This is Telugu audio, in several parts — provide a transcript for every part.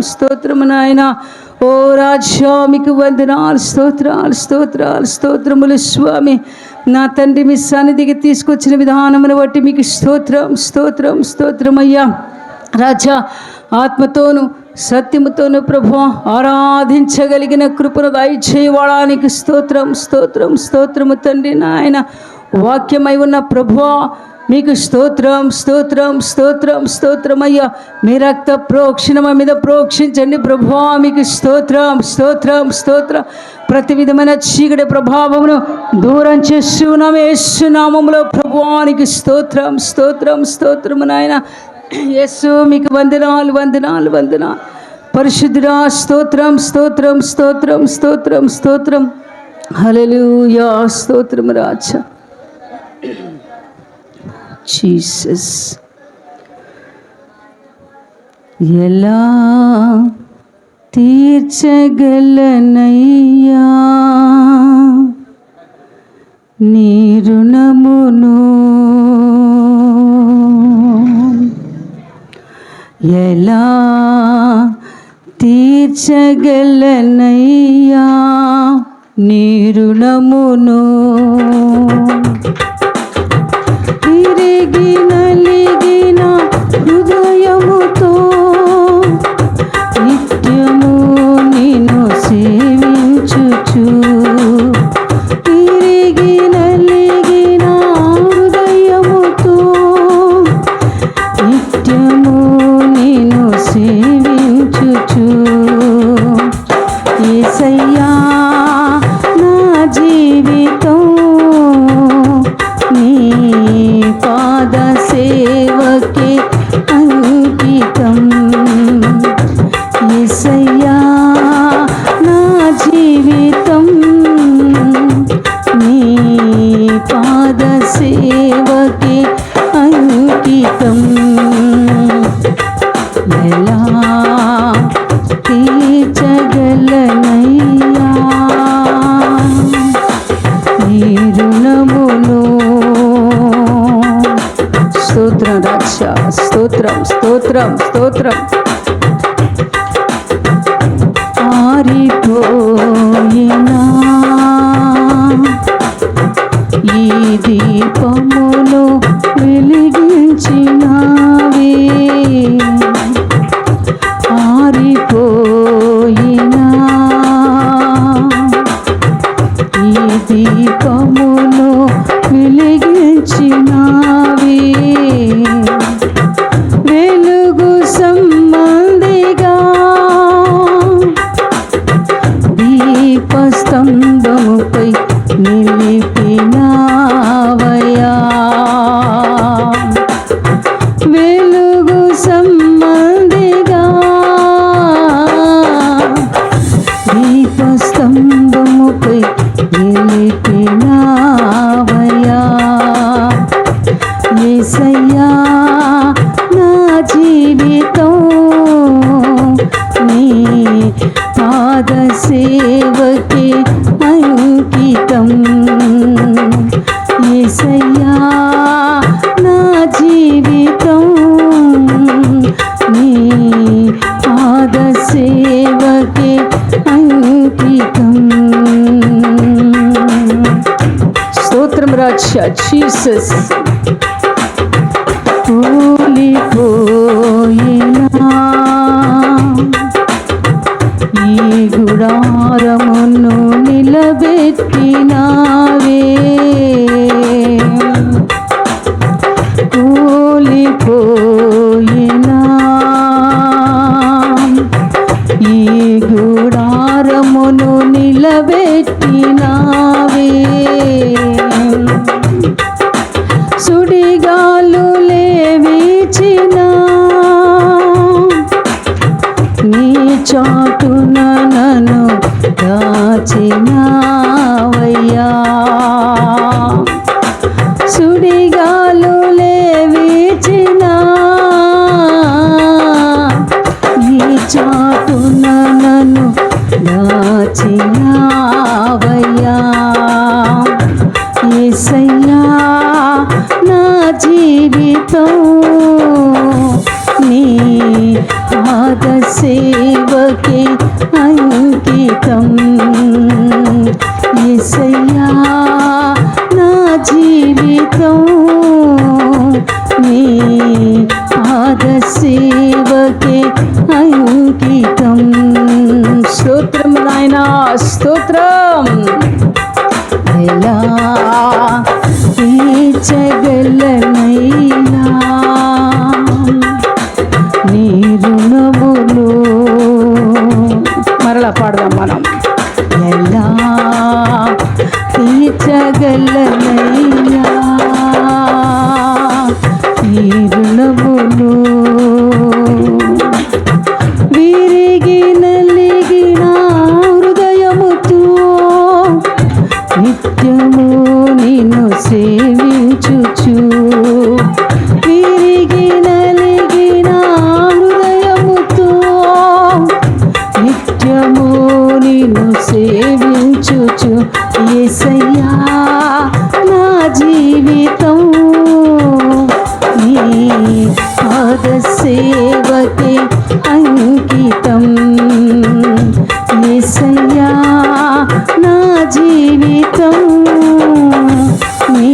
స్తోత్రము నాయన. ఓ రాజా మీకు వందనాలు, స్తోత్రాలు స్తోత్రాలు స్తోత్రములు స్వామి. నా తండ్రి మీ సన్నిధికి తీసుకొచ్చిన విధానమును బట్టి మీకు స్తోత్రం స్తోత్రం స్తోత్రమయ్యా. రాజా ఆత్మతోను సత్యముతోను ప్రభు ఆరాధించగలిగిన కృపను దయచేయడానికి స్తోత్రం స్తోత్రం స్తోత్రము తండ్రి నాయన. వాక్యమై ఉన్న ప్రభువా మీకు స్తోత్రం స్తోత్రం స్తోత్రం స్తోత్రమయ్యా. మీ రక్త ప్రోక్షణ మా మీద ప్రోక్షించండి ప్రభువా. మీకు స్తోత్రం స్తోత్రం స్తోత్రం. ప్రతి విధమైన చీకటి ప్రభావమును దూరం చేస్తున్నాము యేసు నామములో ప్రభువానికి స్తోత్రం స్తోత్రం స్తోత్రము నాయన. యేసు మీకు వందనాలు వందనాలు వందనాలు. పరిశుద్ధుడా స్తోత్రం స్తోత్రం స్తోత్రం స్తోత్రం స్తోత్రం. హల్లెలూయా స్తోత్రం రాజా. జీసస్. ఎలా తీర్చగలనయ్యా నీ రుణమును, ఎలా తీర్చగలనయ్యా నీ రుణమును. తిరిగి నలిగిన హృదయముతో నిత్యము నిన్ను సేవించుచు, తిరిగి నలిగిన హృదయముతో నిత్యము నిన్ను సేవించుచు. యేసయ్యా నా జీవితం నీ పాద సేవకే అంకితం. యేసయ్యా నా జీవితం నీ పాద సేవకే అంకితం. ఎలా తీర్చగలనయ్యా నీ రుణమును. స్తోత్రం రాజా స్తోత్రం స్తోత్రం స్తోత్రం. ఆరిపోయినా ఈ దీపములో వెలిగించినావే, ఆరిపోయినా ఈ దీపములో వెలిగించినావే. వెలుగు సంబంధిగా దీపస్తంభముపై నిలిపినావయ్యా. వెలుగు సంబంధిగా దీపస్తంభముపై నిలిపినావయ్యా. యేసయ్యా నా జీవితం నీ పాద సేవకే అంకితం. యేసయ్యా నా జీవితం నీ పాద సేవకే అంకితం. స్తోత్రం రాజా జీసస్. కూలిపోయినా ఈ గుడారమును నిలబెట్టినావే, కూలిపోయినా ఈ గుడారమును నిలబెట్టినావే. సుడిగాలులే వీచినా నీ చాటున నన్ను దాచినావయ్యా. సుడిగాలులే వీచినా నీ చాటున నన్ను దాచినావయ్యా. యేసయ్యా నా జీవితం నీ పాద సేవ సేవకే అంకితం. యేసయ్యా నా జీవితం నీ పాద సేవకే అంకితం. స్తోత్రం నాయనా, స్తోత్రం. ఎలా తీర్చగలనయ్యా నీ రుణములు. మరలా పాడదాం మనం. ఎలా తీర్చగలనయ్యా నీ రుణములు. విరిగి నలిగిన హృదయముతో నిత్యము నిన్ను సేవించుచు. విరిగి నలిగిన హృదయముతో నిత్యము నిన్ను సేవించుచు. యేసయ్యా నా జీవితం నీ పాద సేవకే అంకితం. యేసయ్యా నా జీవితం నీ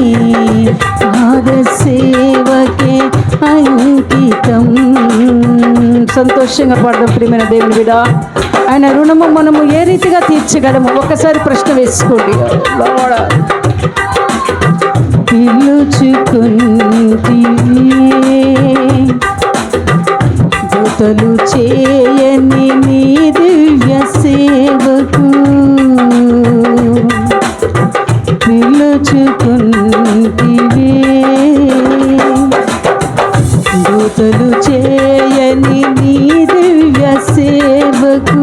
పాద సేవకే అంకితం. సంతోషంగా పాడదాం ప్రియమైన దేవుని బిడ్డ. ఆయన రుణము మనము ఏ రీతిగా తీర్చగలము ఒకసారి ప్రశ్న వేసుకోండి. పిలుచుకుంటివే దూతలు చేయని నీ దివ్య సేవకు. పిలుచుకుంటివే దూతలు చేయని నీ దివ్య సేవకు.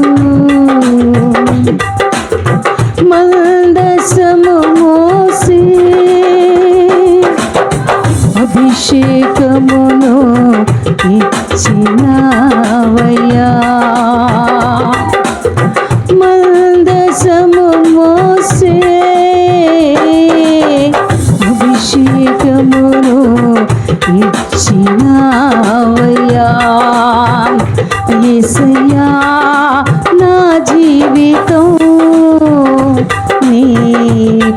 మందసము మోసి అభిషేకమును ఇచ్చినావయ్యా. మందసము మోసే అభిషేకమును ఇచ్చినావయ్యా. యేసయ్యా నా జీవితం నీ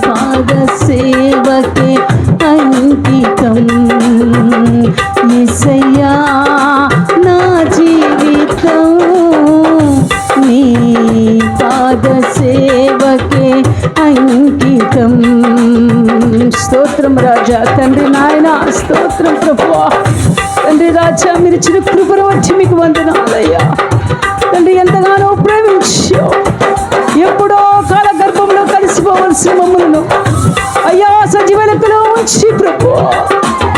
పాద సేవకే అంకితం. యేసయ్యా నా జీవితం నీ పాద సేవకే అంకితం. స్తోత్రం రాజా, తండ్రి నాయన, స్తోత్రం ప్రభువా. తండ్రి రాజా, మీరు ఇచ్చిన కృపను వచ్చి మీకు వందనాలయ్యా. తండ్రి ఎంతగానో ప్రేమించో ఎప్పుడో కాల గర్భంలో కలిసిపోవలసిన మమ్మల్ని అయ్యా సజీవ లెక్కలో ఉంచి ప్రభువా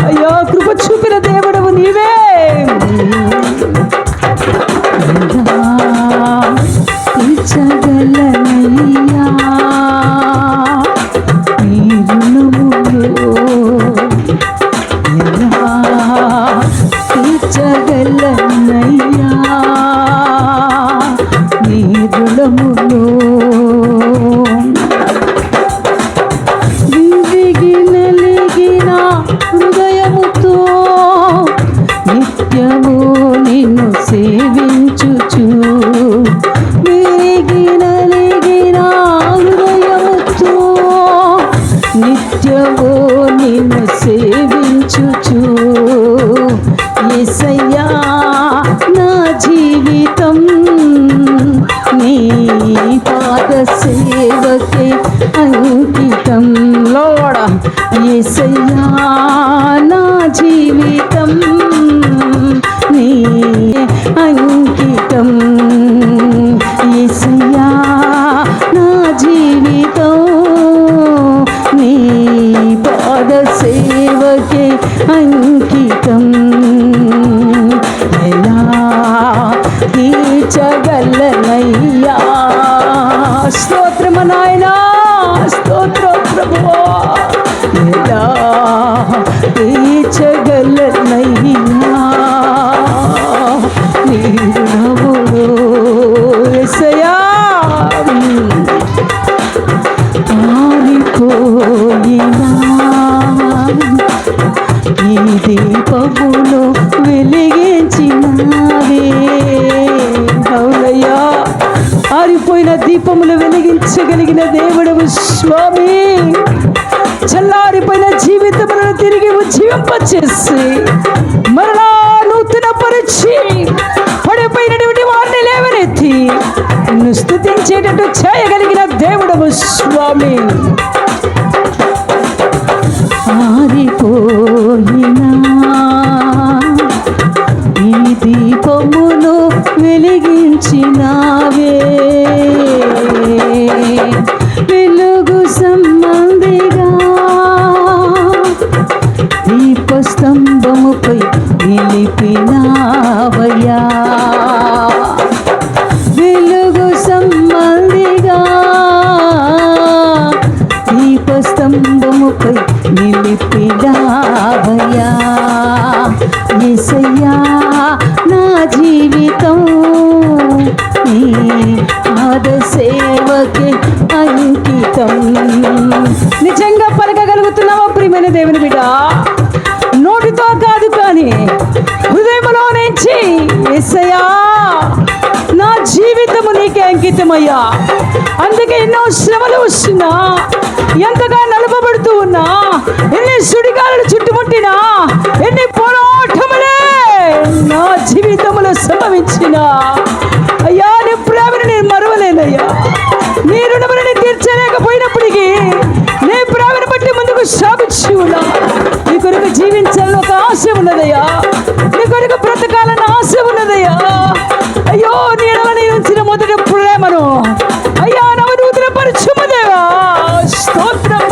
అయ్యా కృప చూపిన దేవుడవు నీవే. తీర్చగలనయ్యా నీ రుణములు. ఎలా తీర్చగలనయ్యా నీ రుణములు. విరిగి నలిగిన హృదయముతో నిత్యము నిన్ను సేవించుచు. విరిగి నలిగిన హృదయముతో నిత్యము నిన్ను సేవించుచు. యేసయ్యా నా జీవితం నీ పాద సేవకే అంకితం. లోడ యేసయ్యా నా జీవితం నీ అంకితం. యేసయ్యా నా జీవితం నీ పాద సేవకే అంకితం. ఎలా తీర్చగలనయ్యా. స్తోత్రము నాయనా, స్తోత్రం ప్రభువా. ఎలా తీర్చగలనయ్యా నీ రుణములు. యేసయ్యా ఆరిపోయినా ఈ దీపములో వెలిగించినావే. అవునయ్యా దీపములు వెలిగించగలిగిన దేవుడవు స్వామి. చల్లారిపోయిన జీవితములను తిరిగి ఉజ్జీవింపచేసి మరలా నూతన పరిచి పడిపోయినటువంటి వారిని లేవనెత్తి నిన్ను స్తుతించేటట్టు చేయగలిగిన దేవుడవు స్వామి. ఆరిపోయినా ఈ దీపమును వెలిగించినావే, వెలుగు సంబంధిగా దీపస్తంభముపై నిలిపినావయ్యా, వెలుగు సంబంధిగా దీపస్తంభముపై నిలిపినావయ్యా. యేసయ్యా నా జీవితం నీ పాద సేవకి అంకితం. నిజంగా పలకగలుగుతున్నావా ప్రియమైన దేవుని బిడ్డ? నోటితో కాదు కానీ హృదయంలో నుంచి యేసయ్యా నా జీవితము నీకే అంకితమయ్యా. అందుకే ఎన్నో శ్రమలు వస్తున్నా, ఎంతగా నలపబడుతూ ఉన్నా, ఎన్ని సుడిగాలు చుట్టుముట్టినా, ఎన్ని పోరాటములే నా జీవితంలో సంభవించిన అయ్యా, నీ ప్రేమను నేను మరవలేనయ్యా. నీ రుణమును నేను తీర్చలేకపోయినప్పటికీ నీ ప్రేమను బట్టి ముందుకు సాగించి ఉన్నా. నీ కొరకు జీవించాలని ఒక ఆశ ఉన్నదయ్యా, నీ కొరకు బ్రతకాలన్న ఆశ ఉన్నదయ్యా. అయ్యో నీ ఎడల ఉంచిన మొదటి ప్రేమను అయ్యా నవనూతన పరిచయదేవా. స్తోత్రం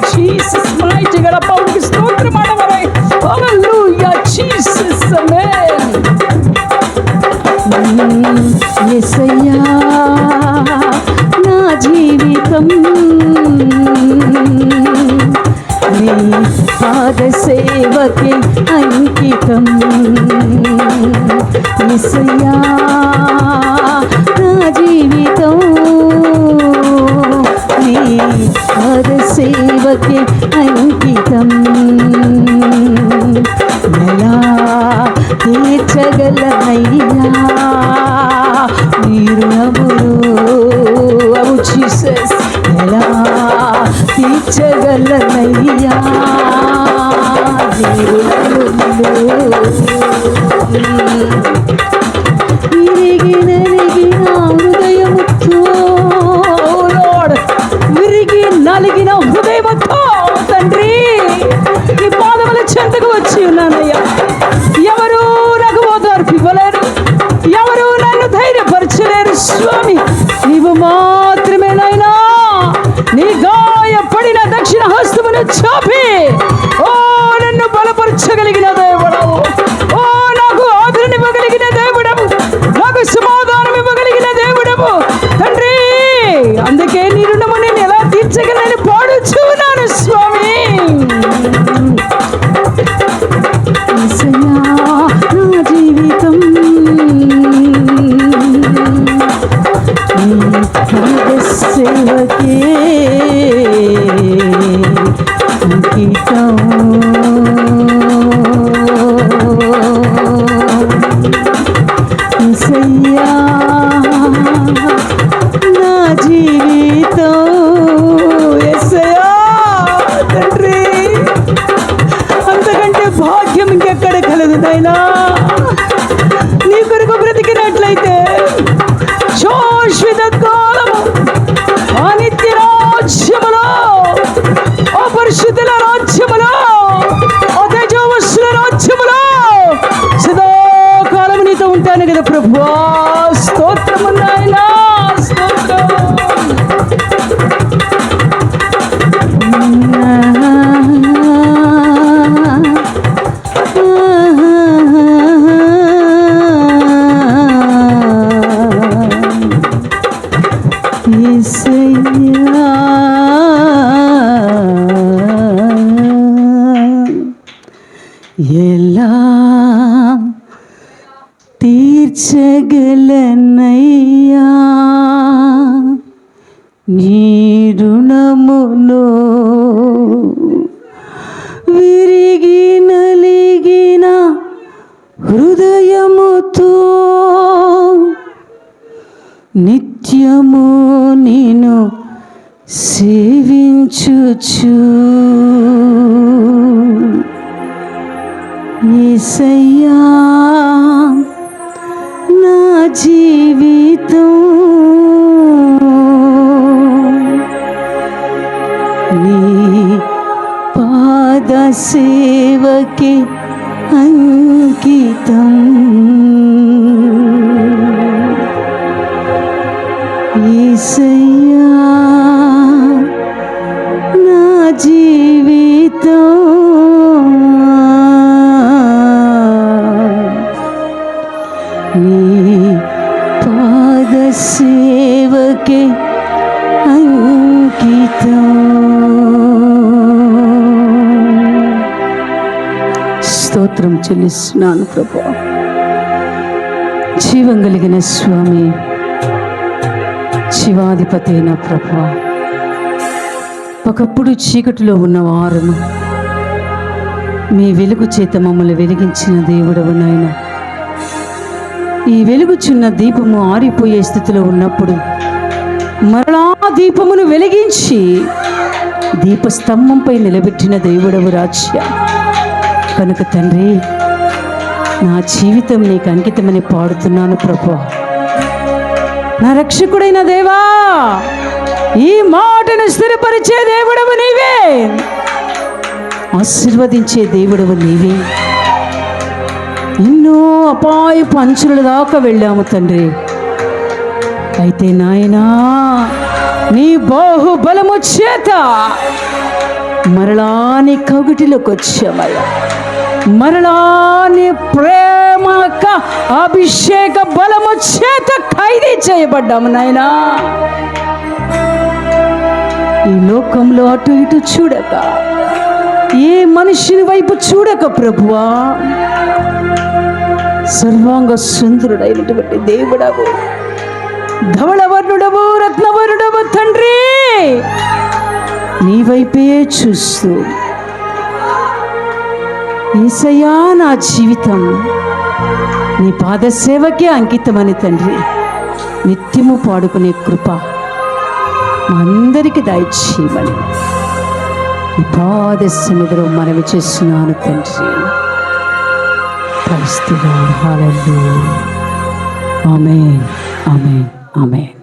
జీసస్ మైటీ గల పౌరునికి స్తోత్రం ఆడవరే. హల్లెలూయా జీసస్ ఆమేన్. యేసయ్యా నా జీవితం నీ పాద సేవకి అంకితం. యేసయ్యా నా జీవితం నీ పాద సేవకి అంకితం. ఎలా తీర్చగలనయ్యా నీ రుణములు, అవు జీసస్, ఎలా తీర్చగలనయ్యా నీ రుణములు. విరిగి నలిగిన హృదయముతో లార్డ్, విరిగి నలిగిన హృదయముతో తండ్రి నీ పాదముల చెంతకు వచ్చి ఉన్నానయ్యా. ఎవరు నాకు ఓదార్పు ఇవ్వలేరు, ఎవరు నన్ను ధైర్యపరచలేరు స్వామి. నీవు మాత్రమే నాయనా నీ గాయపడిన దక్షిణ హస్తమును చాపి ఓ నన్ను బలపరచగలిగిన దేవుడవు, ఓ నాకు ఆదరణ ఇవ్వగలిగిన దేవుడవు, నాకు సమాధానం ఇవ్వగలిగిన దేవుడవు తండ్రి. అందుకే నీ రుణము నేను ఎలా తీర్చగలని పాడుచున్నాను స్వామి. నా జీవితం సేవకే అంకితం. యేసయ్యా నా జీవితం, యేసయ్యా తండ్రి అంతకంటే భాగ్యం ఇంకెక్కడ కలదు నాయనా. నీ కొరకు బ్రతికినట్లయితే శాశ్వత కాలము ఆ నిత్య రాజ్యములో, ఆ పరిశుద్ధుల రాజ్యములో, ఆ తేజోవస్తుల రాజ్యములో సదాకాలము నీతో ఉంటాను కదా ప్రభువా. స్తోత్రము నాయనా, స్తోత్రం. ఎలా తీర్చగలనయ్యా నీ రుణమును, విరిగి నలిగిన హృదయముతో నిత్యము నేను సేవించుచు యేసయ్యా నా జీవితం నీ పాద సేవకి అంకితం యేసయ్యా నా జీవితం నీ పాద సేవకి అంకితం. స్తోత్రం చెల్లిస్తున్నాను ప్రభువా. జీవం కలిగిన స్వామి, శివాధిపతి అయిన ప్రభువా, ఒకప్పుడు చీకటిలో ఉన్నవారును మీ వెలుగు చేత మమ్మల్ని వెలిగించిన దేవుడవు నాయన. ఈ వెలుగుచున్న దీపము ఆరిపోయే స్థితిలో ఉన్నప్పుడు మరలా దీపమును వెలిగించి దీపస్తంభంపై నిలబెట్టిన దేవుడవు రాజ్య. కనుక తండ్రి, నా జీవితం నీకు అంకితమని పాడుతున్నాను ప్రభువా. నా రక్షకుడైన దేవా, ఈ మాటను స్థిరపరిచే దేవుడవు నీవే, ఆశీర్వదించే దేవుడవు నీవే. ఎన్నో అపాయపు అంచుల దాకా వెళ్ళాము తండ్రి. అయితే నాయనా, నీ బాహుబలము చేత మరలా నీ కవిటిలోకి వచ్చామయ్యా. మరలా నీ ప్రేమ అభిషేక బలము చేత ఖైదీ చేయబడ్డాము నాయనా. ఈ లోకంలో అటు ఇటు చూడక, ఏ మనిషిని వైపు చూడక ప్రభువా, సర్వాంగ సుందరుడైనటువంటి దేవుడవు, ధవళవర్ణుడవు, రత్నవర్ణుడవు తండ్రి, నీ వైపే చూస్తూ యేసయ్యా నా జీవితం నీ పాదసేవకే అంకితమని తండ్రి నిత్యము పాడుకునే కృప మా అందరికీ దయచేయమని నీ పాద సన్నిధిలో మనవి చేస్తున్నాను తండ్రి. Praise the lord. హల్లెలూయా. ఆమేన్, ఆమేన్, ఆమేన్.